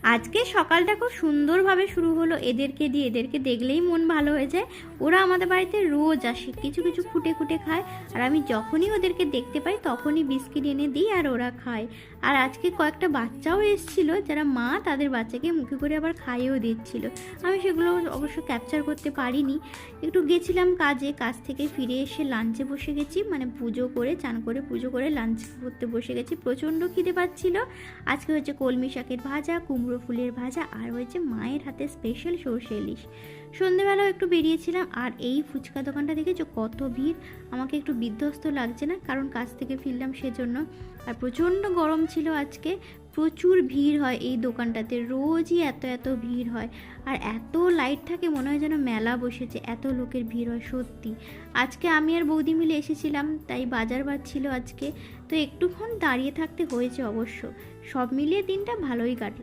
আজকে সকালটা খুব সুন্দরভাবে শুরু হলো এদেরকে দিয়ে। এদেরকে দেখলেই মন ভালো হয়ে যায়। ওরা আমাদের বাড়িতে রোজ আসে, কিছু কিছু খুঁটে খুঁটে খায়। আর আমি যখনই ওদেরকে দেখতে পাই তখনই বিস্কিট এনে দিই আর ওরা খায়। আর আজকে কয়েকটা বাচ্চাও এসেছিল, যারা মা তাদের বাচ্চাকে মুখে করে আবার খাইয়েও দিচ্ছিল। আমি সেগুলো অবশ্য ক্যাপচার করতে পারিনি। একটু গেছিলাম কাজে, কাজ থেকে ফিরে এসে লাঞ্চে বসে গেছি, মানে পুজো করে চান করে পুজো করে লাঞ্চ করতে বসে গেছি। প্রচণ্ড খিদে পাচ্ছিল। আজকে হচ্ছে কলমি শাকের ভাজা, কুমড়ো ফুলের ভাজা, আর হয়েছে মায়ের হাতে স্পেশাল সর্ষে ইলিশ। সন্ধেবেলাও একটু বেরিয়েছিলাম। আর এই ফুচকা দোকানটা দেখেছো কত ভিড়, আমাকে একটু বিধ্বস্ত লাগছে না, কারণ কাজ থেকে ফিরলাম সেজন্য। আর প্রচণ্ড গরম ছিল আজকে, প্রচুর ভিড় হয় এই দোকানটাতে, রোজই এত এত ভিড় হয়। আর এত লাইট থাকে, মনে হয় যেন মেলা বসেছে, এত লোকের ভিড় হয় সত্যি। আজকে আমি আর বৌদি মিলে এসেছিলাম, তাই বাজার বার ছিল আজকে, তো একটুক্ষণ দাঁড়িয়ে থাকতে হয়েছে অবশ্য। সব মিলিয়ে দিনটা ভালোই কাটলো।